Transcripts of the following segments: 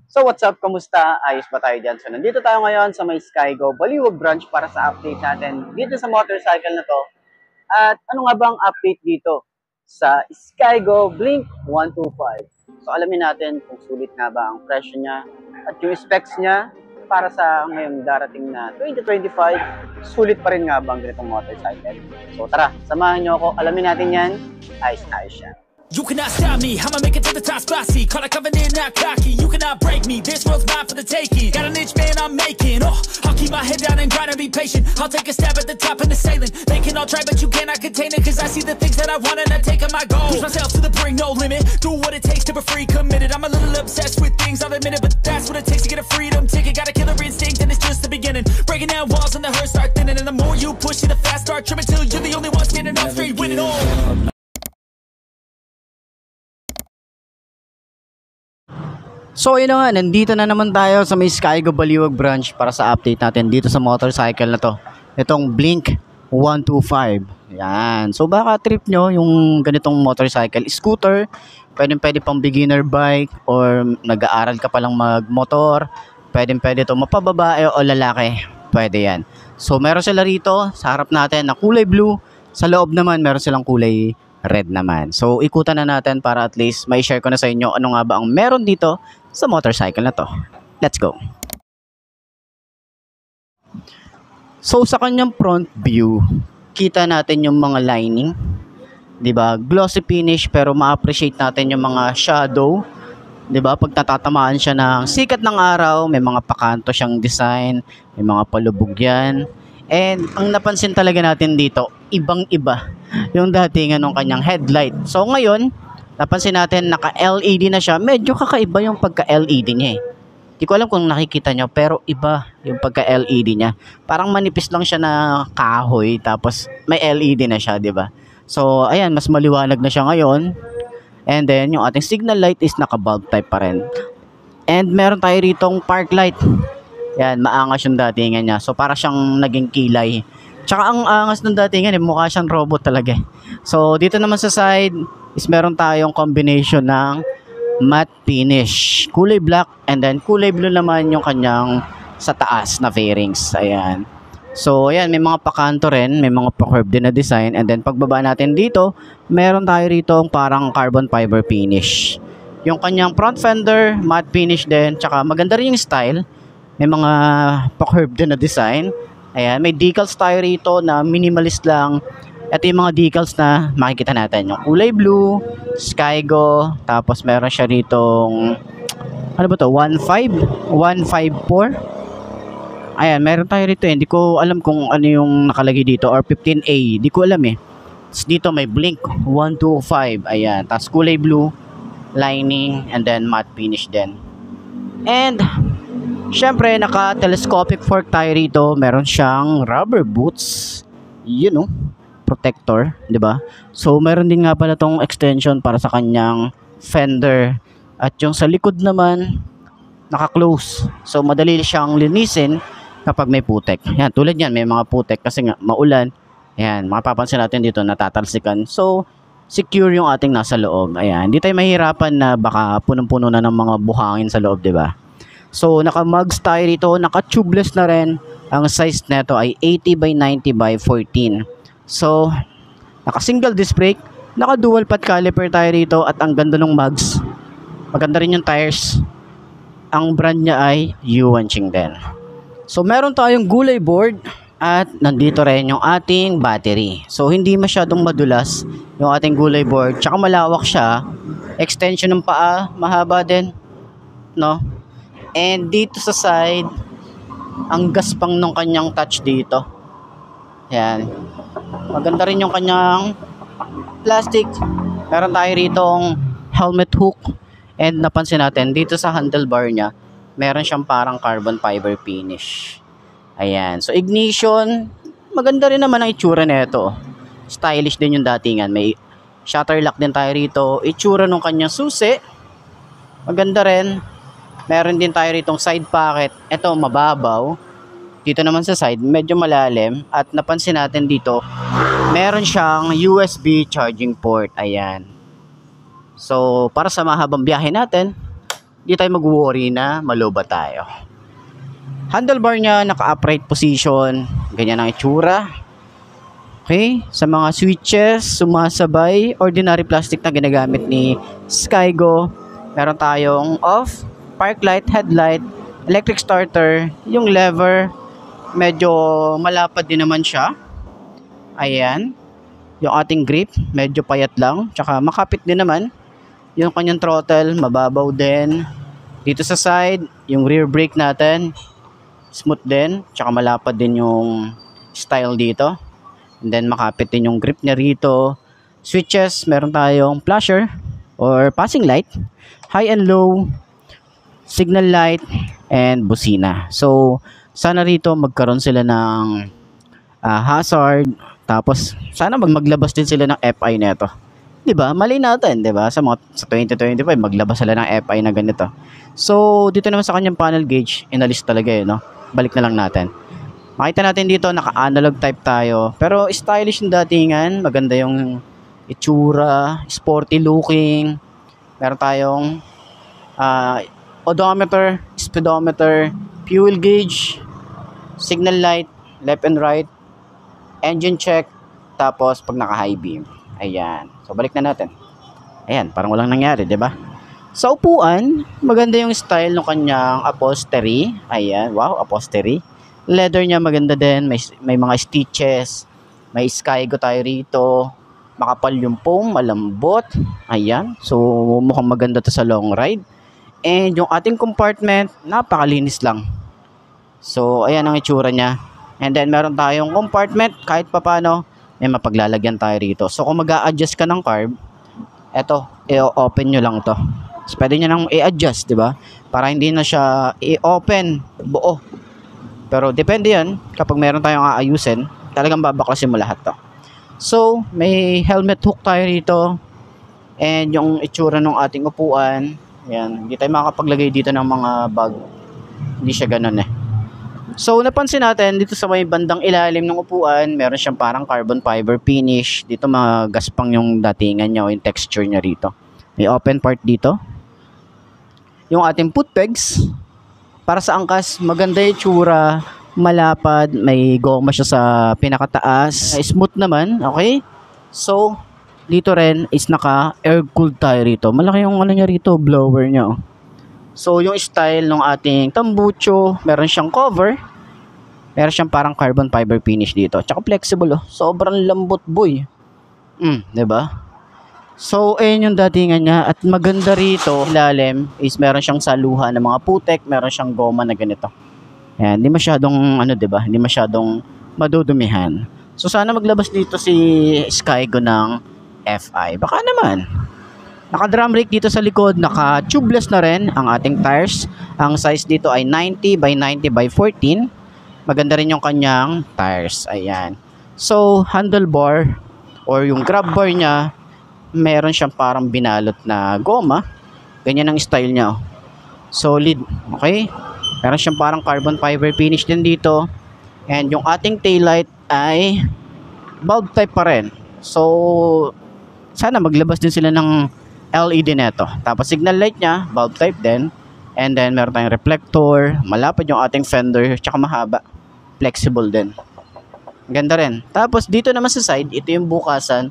So what's up? Kamusta? Ayos ba tayo dyan? So nandito tayo ngayon sa may Skygo Baliwag branch para sa update natin dito sa motorcycle na to. At ano nga bang update dito sa Skygo Blink 125? So alamin natin kung sulit nga ba ang presyo niya at yung specs niya para sa ngayong darating na 2025, sulit pa rin nga ba ang ganitong motorcycle? So tara, samahan niyo ako, alamin natin yan. Ayos na ayos siya. You cannot stop me, I'ma make it to the top spicy. Call it coming in, not cocky. You cannot break me, this world's mine for the taking. Got an inch, man, I'm making. I'll keep my head down and grind and be patient. I'll take a stab at the top and the sailing. They can all try, but you cannot contain it. Cause I see the things that I want and I take on my goals. Push myself to the brink, no limit. Do what it takes to be free, committed. I'm a little obsessed with things, I'll admit it. But that's what it takes to get a freedom ticket. Got a killer instinct and it's just the beginning. Breaking down walls and the hurt start thinning. And the more you push it, the fast start trimming. Till you're the only one standing up straight, winning all. So yun na nga, nandito na naman tayo sa may Skygo Baliwag branch para sa update natin dito sa motorcycle na to. Itong Blink 125. Yan. So baka trip nyo yung ganitong motorcycle. Scooter, pwede pang beginner bike or nag-aaral ka palang magmotor. Pwede to mapababae o lalaki. Pwede yan. So meron sila rito sa harap natin na kulay blue. Sa loob naman meron silang kulay red naman. So ikutan na natin para at least may share ko na sa inyo ano nga ba ang meron dito sa motorcycle na to. Let's go. So sa kanyang front view, kita natin yung mga lining, 'di ba? Glossy finish pero ma-appreciate natin yung mga shadow, 'di ba? Pag natatamaan siya ng sikat ng araw, may mga pakanto siyang design, may mga palubog yan. And ang napansin talaga natin dito, ibang-iba yung datingan ng kanyang headlight. So ngayon, napansin natin naka-LED na siya. Medyo kakaiba yung pagka-LED niya eh. Di ko alam kung nakikita nyo, pero iba yung pagka-LED niya. Parang manipis lang siya na kahoy, tapos may LED na siya, di ba? So ayan, mas maliwanag na siya ngayon. And then yung ating signal light is naka-bulb type pa rin. And meron tayo ritong park light. Yan, maangas yung datingan niya. So, para siyang naging kilay. Tsaka ang angas ng datingan, mukha siyang robot talaga. So, dito naman sa side is meron tayong combination ng matte finish. Kulay black and then kulay blue naman yung kanyang sa taas na fairings. Ayan. So, ayan, may mga pakanto rin. May mga pa-curve din na design. And then, pagbaba natin dito, meron tayo rito parang carbon fiber finish. Yung kanyang front fender, matte finish din. Tsaka maganda rin yung style. May mga pa-curve din na design. Ayan, may decals tayo rito na minimalist lang. Ito yung mga decals na makikita natin. Yung kulay blue, Skygo, tapos meron siya ritong, ano ba to? 1.5? 154? Ayan, meron tayo rito. Hindi ko alam kung ano yung nakalagay dito. Or 15A. Hindi ko alam eh. Tapos dito may Blink 125. Ayan, tapos kulay blue, lining, and then matte finish din. And syempre, naka-telescopic fork tayo rito. Meron siyang rubber boots. Yun know, protector, 'di ba? So, meron din nga pala tong extension para sa kanyang fender. At yung sa likod naman, naka-close. So, madali siyang linisin kapag may putek. Yan, tulad yan, may mga putek kasi nga maulan. Yan, mapapansin natin dito natatalsikan. So, secure yung ating nasa loob. Ayan, hindi tayo mahirapan na baka punong-puno na ng mga buhangin sa loob, 'di ba? So, naka-mugs tayo rito, naka-tubeless na rin. Ang size nito ay 80 by 90 by 14. So, naka-single disc brake, naka-dual path caliper tayo rito at ang ganda ng mugs. Maganda rin yung tires. Ang brand niya ay Yuanqing din. So, meron tayong gulay board at nandito rin yung ating battery. So, hindi masyadong madulas yung ating gulay board. Tsaka malawak siya. Extension ng paa, mahaba din. No? And dito sa side, ang gaspang ng kanyang touch dito. Yan. Maganda rin yung kanyang plastic. Meron tayo ritong helmet hook. And napansin natin, dito sa handlebar niya, meron siyang parang carbon fiber finish. Ayan. So, ignition. Maganda rin naman ang itsura nito. Stylish din yung datingan. May shutter lock din tayo rito. Itsura ng kanyang susi. Maganda rin. Meron din tayo ritong side pocket. Ito mababaw. Dito naman sa side, medyo malalim. At napansin natin dito, meron siyang USB charging port. Ayan. So, para sa mahabang biyahe natin, Hindi tayo mag-worry na maloba tayo. Handlebar niya, naka-upright position. Ganyan ang itsura. Okay? Sa mga switches, sumasabay. Ordinary plastic na ginagamit ni Skygo. Meron tayong off, park light, headlight, electric starter. Yung lever, medyo malapad din naman siya. Ayan. Yung ating grip, medyo payat lang. Tsaka makapit din naman. Yung kanyang throttle, mababaw din. Dito sa side, yung rear brake natin, smooth din. Tsaka malapad din yung style dito. And then makapit din yung grip niya rito. Switches, meron tayong flasher or passing light, high and low, signal light, and busina. So, sana rito magkaroon sila ng hazard. Tapos, sana maglabas din sila ng FI neto. 'Di ba? Mali natin, 'di ba? Sa 2025 maglabas sila ng FI na ganito. So, dito naman sa kanyang panel gauge, inalis talaga no. Balik na lang natin. Makita natin dito naka-analog type tayo, pero stylish yung datingan, maganda yung itsura, sporty looking. Meron tayong odometer, speedometer, fuel gauge, signal light, left and right, engine check, tapos pag naka-high beam. Ayan. So, balik na natin. Ayan, parang walang nangyari, di ba? Sa upuan, maganda yung style ng kanyang upholstery. Ayan, wow, upholstery. Leather niya maganda din. May mga stitches. May Skygo tayo rito. Makapal yung foam, malambot. Ayan. So, mukhang maganda to sa long ride. And yung ating compartment, napakalinis lang. So, ayan ang itsura niya. And then, meron tayong compartment. Kahit papano, may mapaglalagyan tayo rito. So, kung mag-a-adjust ka ng carb, eto, i-open nyo lang to. So, pwede nyo nang i-adjust, di ba? Para hindi na siya i-open buo. Pero, depende yan. Kapag meron tayong aayusin, talagang babaklasin mo lahat to. So, may helmet hook tayo rito. And yung itsura ng ating upuan, yan, hindi tayo makakapaglagay dito ng mga bag. Hindi siya ganun eh. So, napansin natin, dito sa may bandang ilalim ng upuan, meron siyang parang carbon fiber finish. Dito magaspang yung datingan niya o yung texture niya rito. May open part dito. Yung ating foot pegs, para sa angkas, maganda yung tsura, malapad, may goma siya sa pinakataas. Smooth naman, okay? So, dito rin is naka-air-cooled tayo rito. Malaki yung ano niya rito, blower niya. Oh. So, yung style ng ating tambucho, meron siyang cover. Meron siyang parang carbon fiber finish dito. Tsaka flexible, oh. Sobrang lambot, boy. Diba? So, ayun yung datingan niya. At maganda rito, ilalim, is meron siyang saluhan ng mga putek. Meron siyang goma na ganito. Ayan, hindi masyadong, diba? Hindi masyadong madudumihan. So, sana maglabas dito si Skygo ng FI. Baka naman. Naka-drum brake dito sa likod, naka-tubeless na rin ang ating tires. Ang size dito ay 90 by 90 by 14. Maganda rin yung kanyang tires. Ayan. So, handlebar or yung grab bar niya, meron siyang parang binalot na goma. Ganyan ang style niya. Solid. Okay? Meron siyang parang carbon fiber finish din dito. And yung ating taillight ay bulb type pa rin. So, sana maglabas din sila ng LED neto. Tapos signal light niya, bulb type din. And then meron tayong reflector, malapad yung ating fender, tsaka mahaba. Flexible din. Ganda rin. Tapos dito naman sa side, ito yung bukasan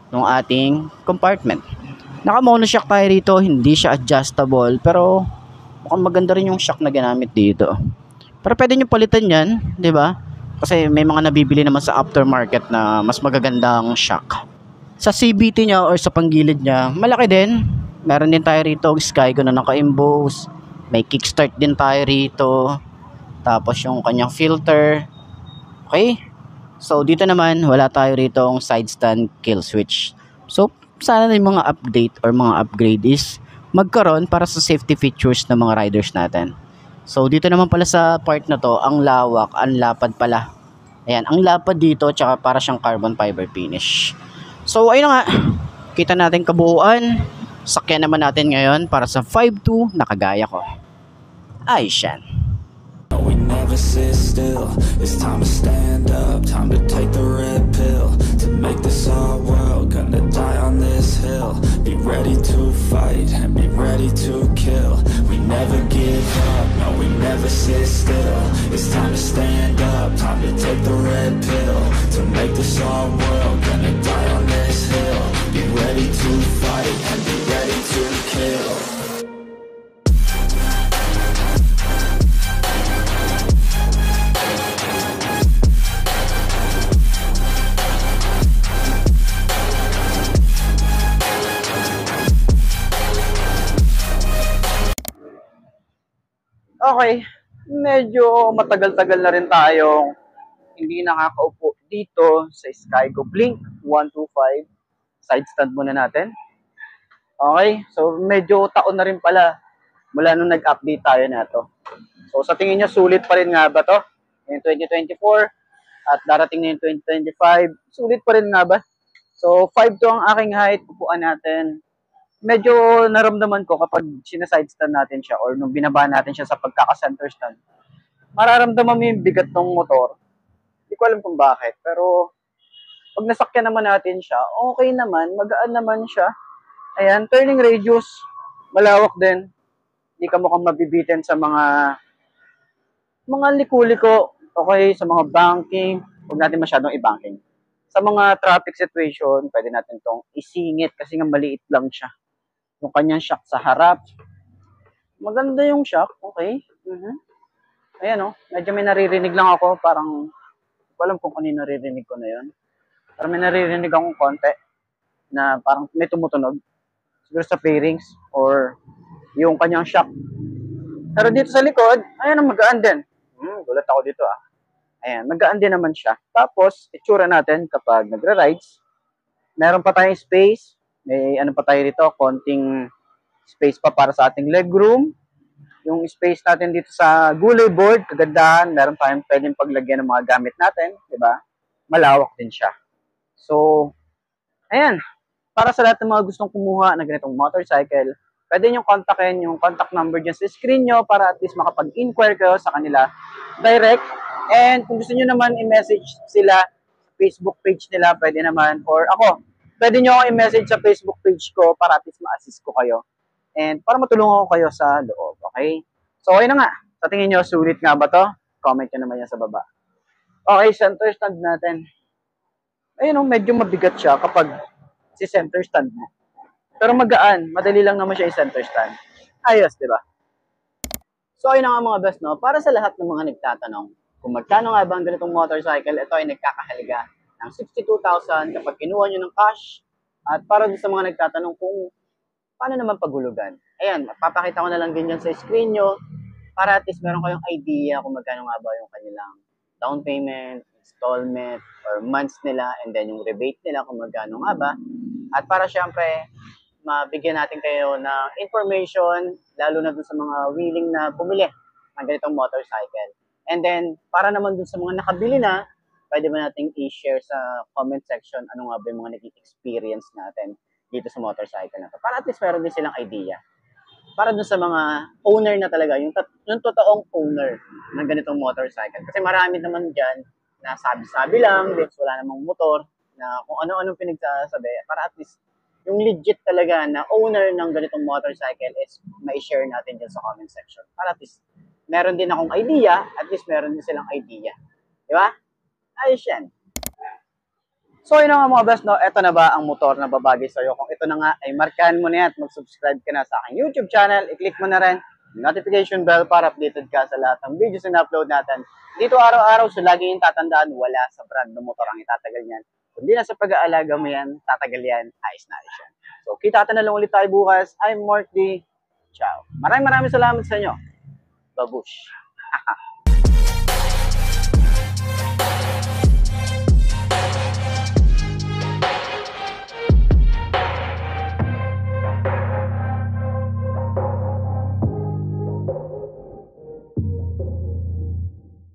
ng ating compartment. Naka-monoshock tayo rito, hindi siya adjustable, pero mukhang maganda rin yung shock na ginamit dito. Pero pwede nyo palitan yan, di ba? Kasi may mga nabibili naman sa aftermarket na mas magagandang shock. Sa CVT niya or sa panggilid niya, malaki din. Meron din tayo rito, Skygo na naka-emboss. May kickstart din tayo rito. Tapos yung kanyang filter. Okay? So, dito naman, wala tayo rito ang side stand kill switch. So, sana na yung mga update or mga upgrade is magkaroon para sa safety features ng mga riders natin. So, dito naman pala sa part na to, ang lawak, ang lapad pala. Ayan, ang lapad dito, tsaka para siyang carbon fiber finish. So, ayun na nga. Kita natin kabuuan. Sakyan naman natin ngayon para sa 5.2 na kagaya ko. Ay, siyan. We never sit still. It's time to stand up. Time to take the red pill. To make this our world. Gonna die on this hill. Be ready to fight and be ready to kill. We never sit still. It's time to stand up, time to take the red pill. To make this our world, gonna die on this hill. Be ready to fight and be ready to kill. Okay, medyo matagal-tagal na rin tayong hindi nakakaupo dito sa Skygo Blink 125. Side stand muna natin. Okay, so medyo taon na rin pala mula nung nag-update tayo na to. So sa tingin nyo, sulit pa rin nga ba to? Yung 2024 at darating na yung 2025, sulit pa rin nga ba? So 5'2" ang aking height, upuan natin. Medyo naramdaman ko kapag sinaside stand natin siya or nung binaba natin siya sa pagkaka-center stand, mararamdaman mo yung bigat ng motor. Hindi ko alam kung bakit, pero pag nasakyan naman natin siya, okay naman, magaan naman siya. Ayan, turning radius, malawak din. Hindi ka mukhang mabibitin sa mga liku-liko, okay, sa mga banking, huwag natin masyadong i-banking. Sa mga traffic situation, pwede natin tong isingit kasi nga maliit lang siya. Yung kanyang shock sa harap. Maganda yung shock, okay. Ayan medyo may naririnig lang ako, parang, hindi ko alam kung kanino naririnig ko na yun. Pero may naririnig akong konti na parang may tumutunog. Siguro sa fairings or yung kanyang shock. Pero dito sa likod, ayan magaan din. Gulat ako dito Ayan, magaan din naman siya. Tapos, itsura natin kapag nagra-rides, meron pa tayong space. May ano pa tayo dito, konting space pa para sa ating legroom. Yung space natin dito sa gulay board, kagandahan, meron tayong pwedeng paglagyan ng mga gamit natin, di ba? Malawak din siya. So, ayan, para sa lahat ng mga gustong kumuha ng ganitong motorcycle, pwede nyo kontakin yung contact number dyan sa screen nyo para at least makapag-inquire kayo sa kanila direct. And kung gusto nyo naman i-message sila sa Facebook page nila, pwede naman. Or ako, pwede nyo ako i-message sa Facebook page ko para at least ma-assist ko kayo. And para matulungan ko kayo sa loob, okay? So, okay na nga. Sa tingin nyo, sulit nga ba to? Comment nyo naman yan sa baba. Okay, center stand natin. Ayun medyo mabigat siya kapag si center stand mo. Pero magaan, madali lang naman siya i-center stand. Ayos, di ba? So, ayun na nga mga best, para sa lahat ng mga nagtatanong, kung magkano nga ba ang ganitong motorcycle, ito ay nagkakahalaga ng 62,000 kapag kinuha nyo ng cash. At para din sa mga nagtatanong kung paano naman paghulugan. Ayan, papakita ko na lang din yan sa screen nyo para at least meron kayong idea kung magkano nga ba yung kanilang down payment, installment, or months nila, and then yung rebate nila kung magkano nga ba. At para syempre, mabigyan natin kayo ng information, lalo na dun sa mga willing na bumili ng ganitong motorcycle. And then, para naman dun sa mga nakabili na, pwede ba nating i-share sa comment section ano nga ba yung mga naging experience natin dito sa motorcycle na to. Para at least meron din silang idea. Para dun sa mga owner na talaga, yung totoong owner ng ganitong motorcycle. Kasi marami naman dyan na sabi-sabi lang, wala namang motor, na kung ano-anong pinagsasabi. Para at least yung legit talaga na owner ng ganitong motorcycle is ma-share natin dyan sa comment section. Para at least meron din akong idea, at least meron din silang idea. Di ba? Ayos yan. So, yun nga mga best, eto na ba ang motor na babagay sa'yo? Kung ito na nga, ay markahan mo na yan at mag-subscribe ka na sa aking YouTube channel. I-click mo na rin yung notification bell para updated ka sa lahat ng videos na upload natin. Dito araw-araw, so lagi yung tatandaan, wala sa brand ng motor ang itatagal yan. Kundi na sa pag-aalaga mo yan, tatagal yan, ayos na ayos yan. So, kita na lang ulit tayo bukas. I'm Mark D. Ciao. Maraming salamat sa inyo. Babush.